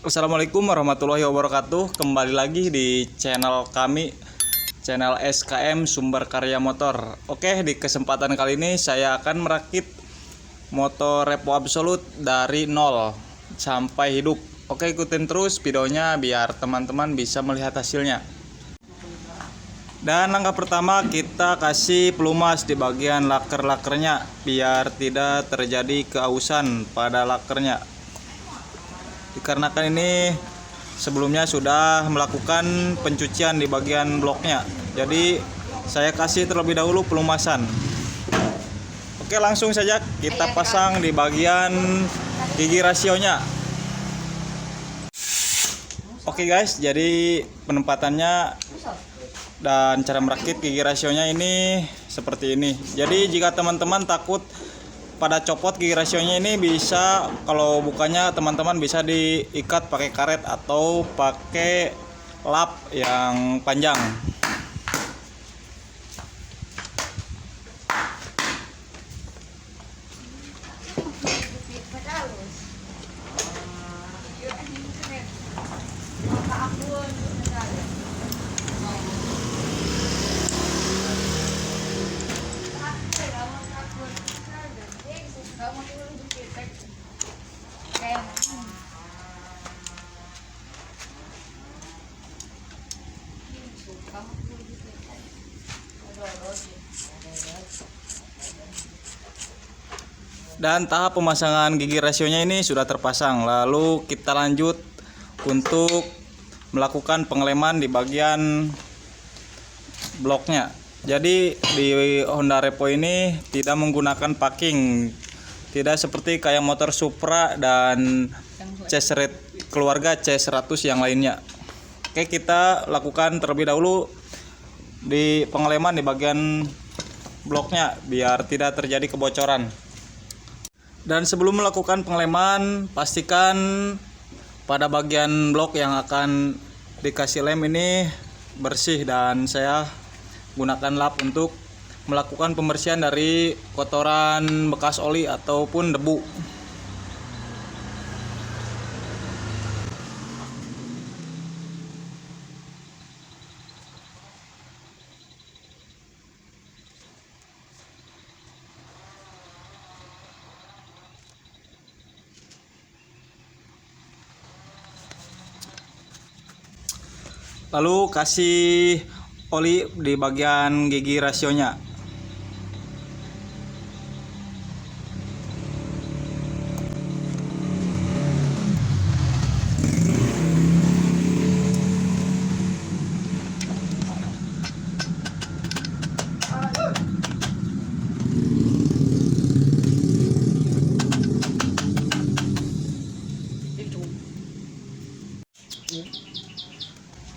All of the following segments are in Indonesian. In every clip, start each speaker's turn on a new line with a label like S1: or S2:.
S1: Assalamualaikum warahmatullahi wabarakatuh. Kembali lagi di channel kami, channel SKM Sumber Karya Motor. Oke, di kesempatan kali ini saya akan merakit motor Repo Absolut dari nol sampai hidup. Oke, ikutin terus videonya biar teman-teman bisa melihat hasilnya. Dan langkah pertama, kita kasih pelumas di bagian laker-lakernya biar tidak terjadi keausan pada lakernya. Dikarenakan ini sebelumnya sudah melakukan pencucian di bagian bloknya, jadi saya kasih terlebih dahulu pelumasan. Oke, langsung saja kita pasang di bagian gigi rasionya. Oke guys, jadi penempatannya dan cara merakit gigi rasionya ini seperti ini. Jadi jika teman-teman takut pada copot gigi rasionya, ini bisa, kalau bukannya teman-teman bisa diikat pakai karet atau pakai lap yang panjang. Dan tahap pemasangan gigi rasionya ini sudah terpasang. Lalu kita lanjut untuk melakukan pengeleman di bagian bloknya. Jadi di Honda Repo ini tidak menggunakan packing, tidak seperti kayak motor Supra dan C-Red keluarga C100 yang lainnya. Oke, kita lakukan terlebih dahulu di pengeleman di bagian bloknya biar tidak terjadi kebocoran. Dan sebelum melakukan pengeleman, pastikan pada bagian blok yang akan dikasih lem ini bersih, dan saya gunakan lap untuk melakukan pembersihan dari kotoran bekas oli ataupun debu. Lalu kasih oli di bagian gigi rasionya.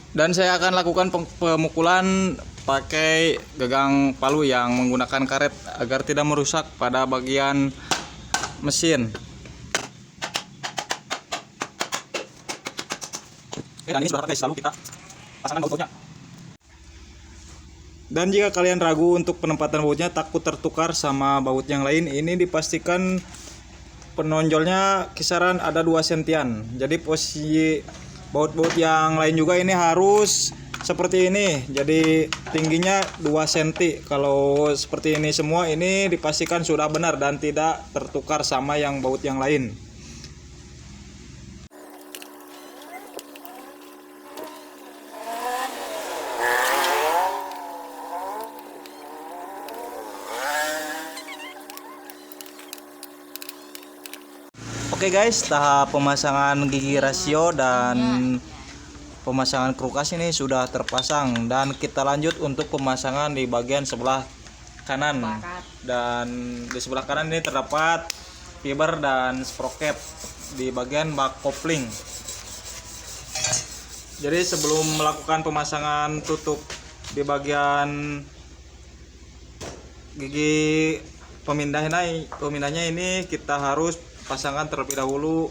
S1: Dan saya akan lakukan pemukulan pakai gagang palu yang menggunakan karet agar tidak merusak pada bagian mesin. Oke, dan ini sudah guys, lalu kita pasangkan bautnya. Dan jika kalian ragu untuk penempatan bautnya, takut tertukar sama baut yang lain, ini dipastikan penonjolnya kisaran ada 2 sentian. Jadi posisi baut-baut yang lain juga ini harus seperti ini, jadi tingginya 2 cm. Kalau seperti ini semua, ini dipastikan sudah benar dan tidak tertukar sama yang baut yang lain. Oke guys, tahap pemasangan gigi rasio dan pemasangan krukas ini sudah terpasang, dan kita lanjut untuk pemasangan di bagian sebelah kanan. Dan di sebelah kanan ini terdapat fiber dan sprocket di bagian bak kopling. Jadi sebelum melakukan pemasangan tutup di bagian gigi pemindahnya ini, kita harus pasangkan terlebih dahulu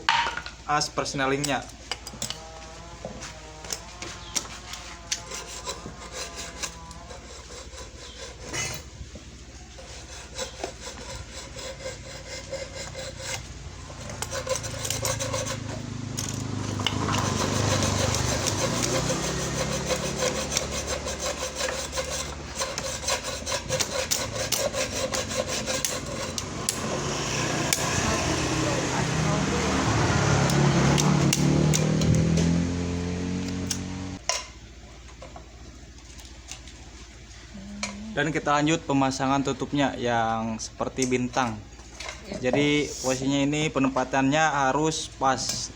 S1: as persnelingnya. Dan kita lanjut pemasangan tutupnya yang seperti bintang. Jadi posisinya ini penempatannya harus pas.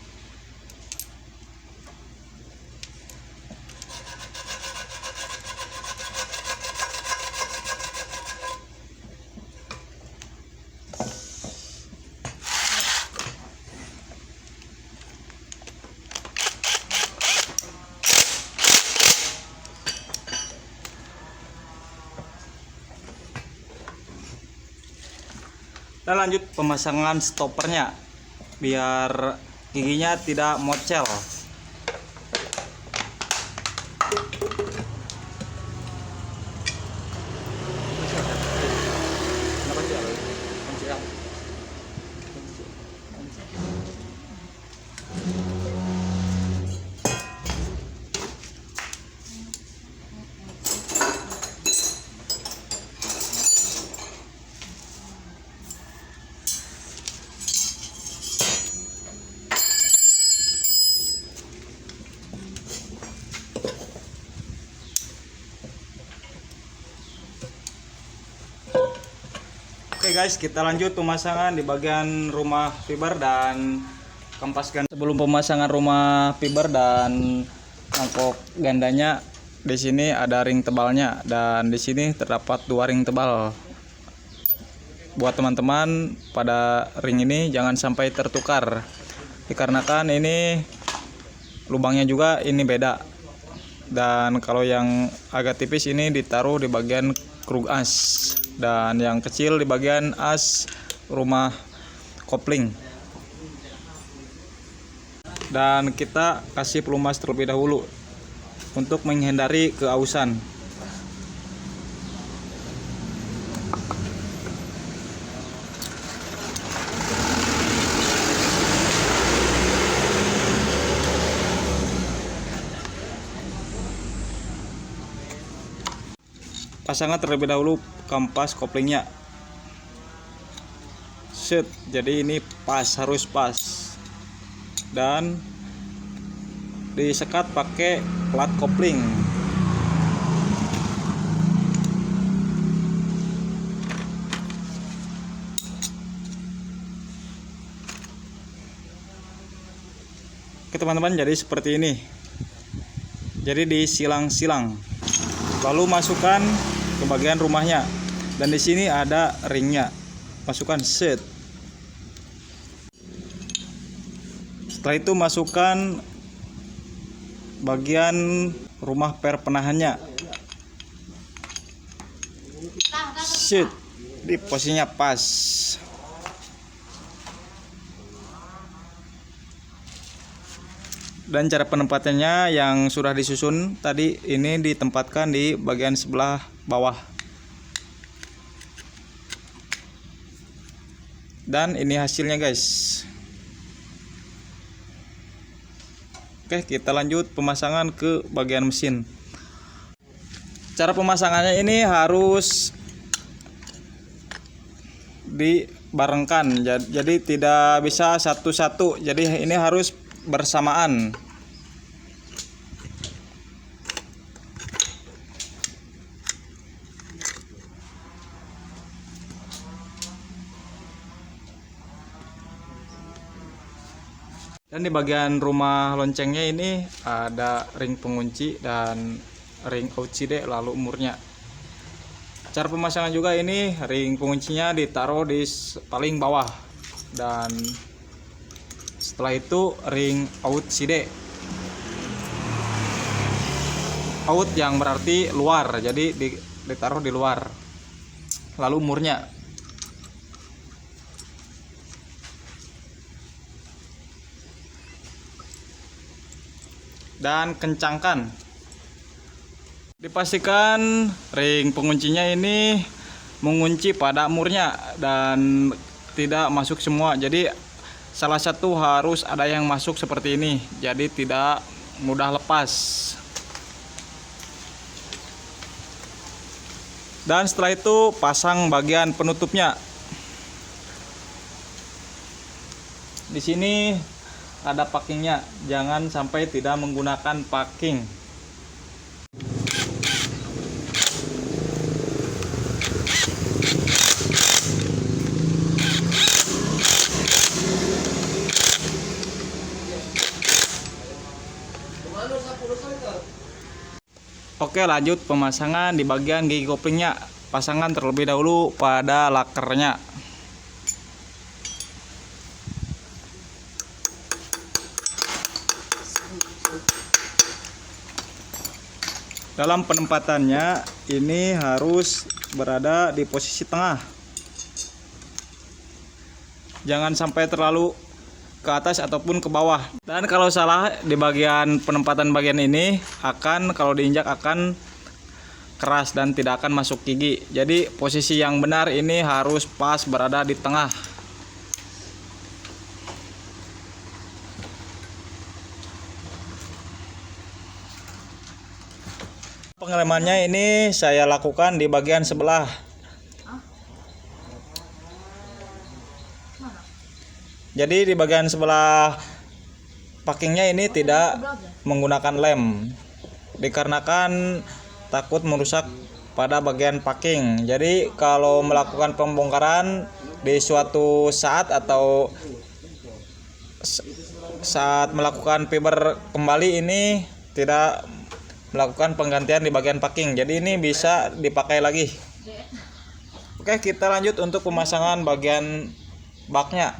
S1: Dan lanjut pemasangan stoppernya biar giginya tidak mocel. Oke guys, kita lanjut pemasangan di bagian rumah fiber dan kampas ganda. Sebelum pemasangan rumah fiber dan mangkok gandanya, di sini ada ring tebalnya dan di sini terdapat 2 ring tebal. Buat teman-teman, pada ring ini jangan sampai tertukar, dikarenakan ini lubangnya juga ini beda. Dan kalau yang agak tipis ini ditaruh di bagian krug as, dan yang kecil di bagian as rumah kopling. Dan kita kasih pelumas terlebih dahulu untuk menghindari keausan. Pasangkan terlebih dahulu kampas koplingnya. Set, jadi ini pas, harus pas. Dan disekat pakai plat kopling. Oke teman-teman, jadi seperti ini. Jadi disilang-silang. Lalu masukkan ke bagian rumahnya, dan di sini ada ringnya, masukkan set. Setelah itu masukkan bagian rumah per penahannya, set, di posisinya pas. Dan cara penempatannya yang sudah disusun tadi ini ditempatkan di bagian sebelah bawah. Dan ini hasilnya guys. Oke, kita lanjut pemasangan ke bagian mesin. Cara pemasangannya ini harus dibarengkan, jadi tidak bisa satu-satu, jadi ini harus bersamaan. Dan di bagian rumah loncengnya ini ada ring pengunci dan ring OCD lalu umurnya. Cara pemasangan juga ini ring penguncinya ditaruh di paling bawah, dan setelah itu ring out CD. Out yang berarti luar, jadi ditaruh di luar. Lalu umurnya. Dan kencangkan. Dipastikan ring penguncinya ini mengunci pada murnya dan tidak masuk semua. Jadi salah satu harus ada yang masuk seperti ini, jadi tidak mudah lepas. Dan setelah itu pasang bagian penutupnya. Di sini ada packingnya, jangan sampai tidak menggunakan packing. Oke, lanjut pemasangan di bagian gigi koplingnya. Pasangkan terlebih dahulu pada lakernya. Dalam penempatannya ini harus berada di posisi tengah. Jangan sampai terlalu ke atas ataupun ke bawah. Dan kalau salah di bagian penempatan bagian ini kalau diinjak akan keras dan tidak akan masuk gigi. Jadi posisi yang benar ini harus pas berada di tengah. Pengelemannya ini saya lakukan di bagian sebelah. Jadi di bagian sebelah packingnya ini tidak menggunakan lem, dikarenakan takut merusak pada bagian packing. Jadi kalau melakukan pembongkaran di suatu saat atau saat melakukan fiber kembali ini tidak melakukan penggantian di bagian packing, jadi ini bisa dipakai lagi. Oke, kita lanjut untuk pemasangan bagian baknya.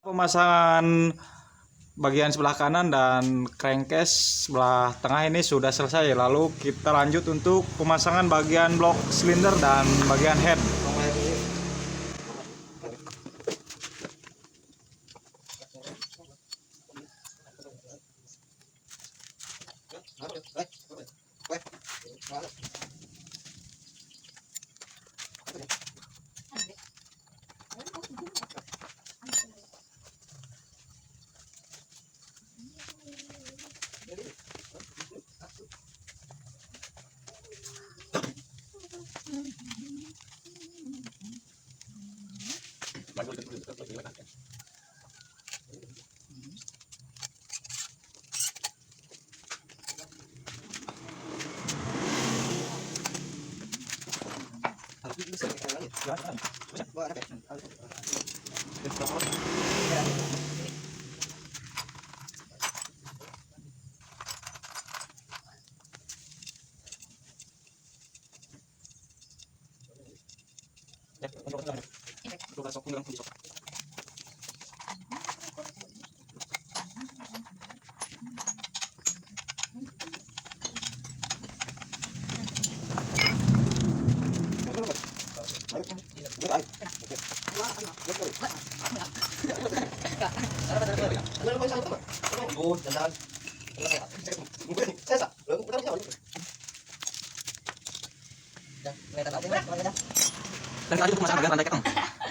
S1: Pemasangan bagian sebelah kanan dan crankcase sebelah tengah ini sudah selesai. Lalu kita lanjut untuk pemasangan bagian blok silinder dan bagian head.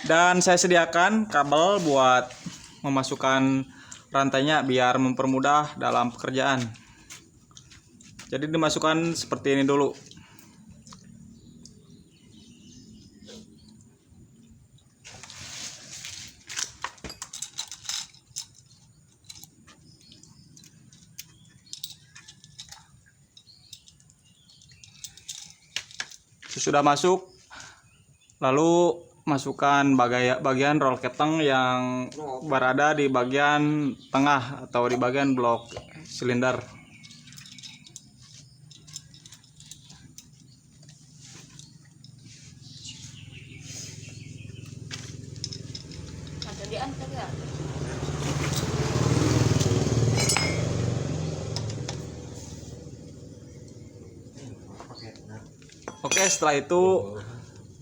S1: Dan saya sediakan kabel buat memasukkan rantainya biar mempermudah dalam pekerjaan. Jadi dimasukkan seperti ini dulu. Sudah masuk, lalu masukkan bagian roll keteng yang berada di bagian tengah atau di bagian blok silinder. Oke, setelah itu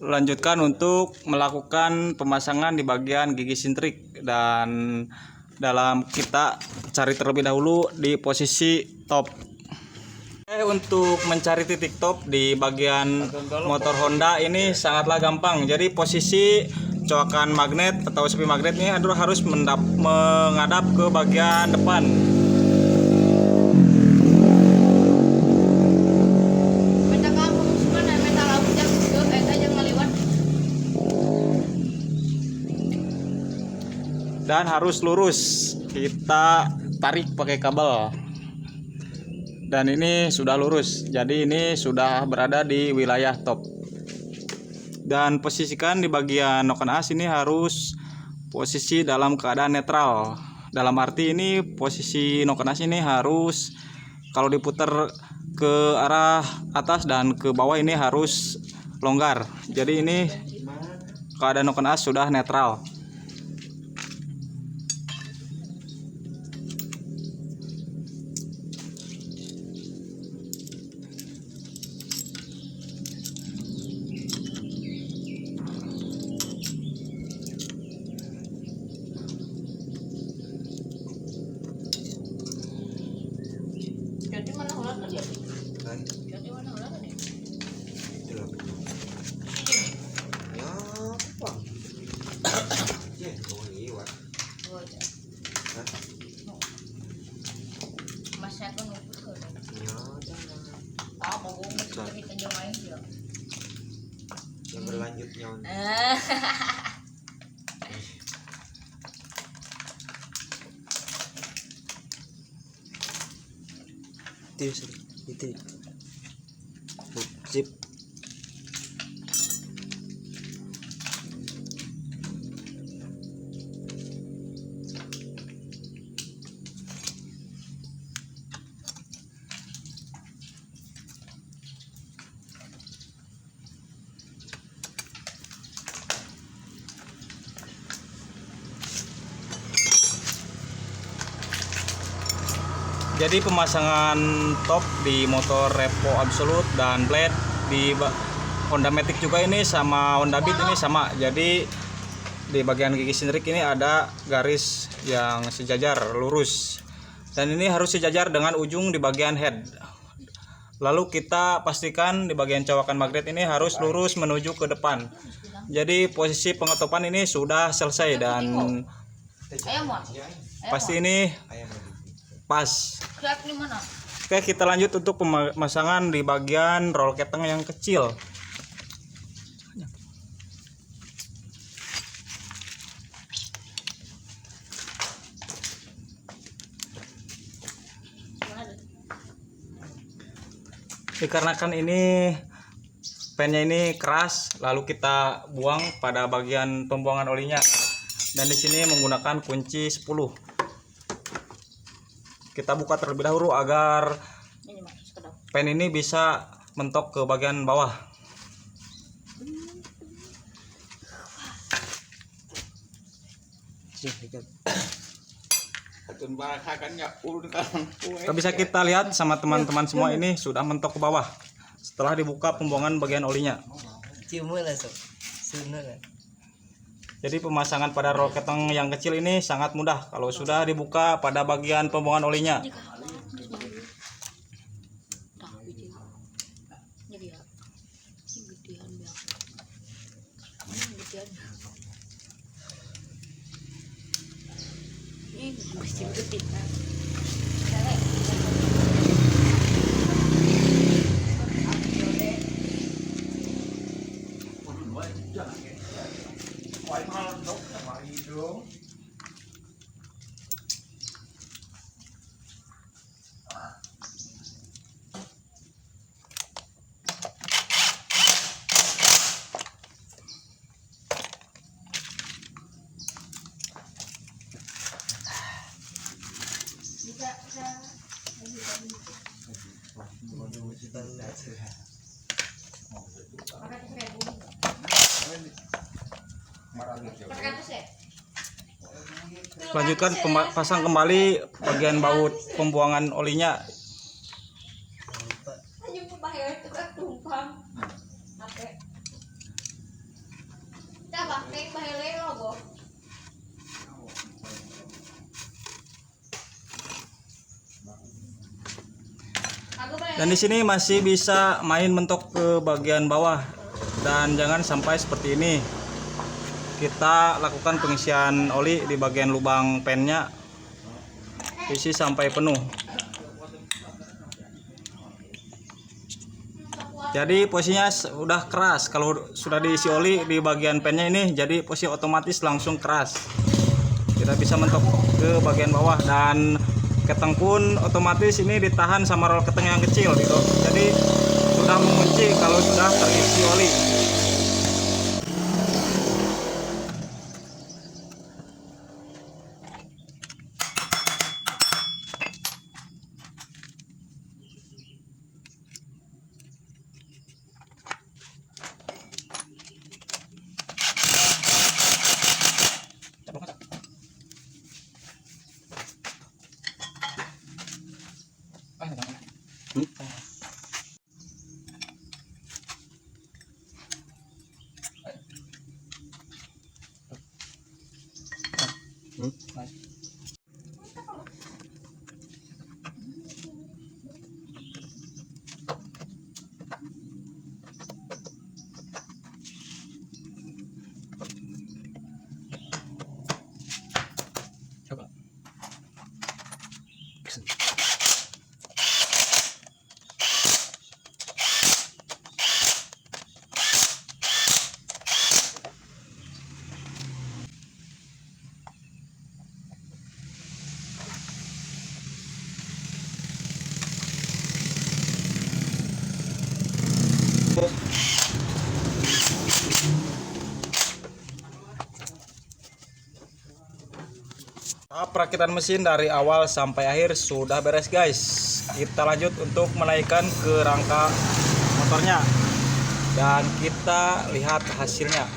S1: lanjutkan untuk melakukan pemasangan di bagian gigi sintrik, dan kita cari terlebih dahulu di posisi top. Untuk mencari titik top di bagian motor Honda ini sangatlah gampang. Jadi posisi coakan magnet atau sepi magnet ini harus menghadap ke bagian depan. Dan harus lurus, kita tarik pakai kabel, dan ini sudah lurus, jadi ini sudah berada di wilayah top. Dan posisikan di bagian noken as ini harus posisi dalam keadaan netral, dalam arti ini posisi noken as ini harus kalau diputar ke arah atas dan ke bawah ini harus longgar, jadi ini keadaan noken as sudah netral.
S2: Jadi mana ular tadi? Jadi mana ular tadi?
S3: Ya, apa? Ya, mau liwat.
S2: Oh, ya.
S3: Hah?
S2: Mas saya kan ngumpul ke.
S3: Ya, jangan.
S2: Ah, mau kita jemain ya.
S3: Yang berlanjut nyawa. Itu. Zip.
S1: Jadi pemasangan top di motor Revo Absolute dan Blade di Honda Matic juga ini sama Honda Beat ini sama. Jadi di bagian gigi sintrik ini ada garis yang sejajar lurus, dan ini harus sejajar dengan ujung di bagian head. Lalu kita pastikan di bagian cowakan magnet ini harus lurus menuju ke depan. Jadi posisi pengetopan ini sudah selesai dan pasti ini pas. Oke, kita lanjut untuk pemasangan di bagian roll keteng yang kecil. Dikarenakan ini pennya ini keras, lalu kita buang pada bagian pembuangan olinya, dan di sini menggunakan kunci 10. Kita buka terlebih dahulu agar pen ini bisa mentok ke bagian bawah. Bisa kita lihat sama teman-teman semua, ini sudah mentok ke bawah setelah dibuka pembuangan bagian olinya. Jadi pemasangan pada roll keteng yang kecil ini sangat mudah kalau sudah dibuka pada bagian pembuangan olinya. Lanjutkan pasang kembali bagian baut pembuangan olinya. Dan di sini masih bisa main mentok ke bagian bawah, dan jangan sampai seperti ini. Kita lakukan pengisian oli di bagian lubang pennya, isi sampai penuh. Jadi posisinya udah keras. Kalau sudah diisi oli di bagian pennya ini, jadi posisi otomatis langsung keras. Kita bisa mentok ke bagian bawah, dan keteng pun otomatis ini ditahan sama roll keteng yang kecil gitu. Jadi sudah mengunci kalau sudah terisi oli. Tahap perakitan mesin dari awal sampai akhir sudah beres guys. Kita lanjut untuk menaikkan ke rangka motornya, dan kita lihat hasilnya.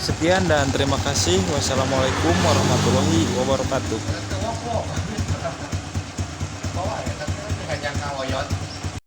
S1: Sekian dan terima kasih. Wassalamualaikum warahmatullahi wabarakatuh.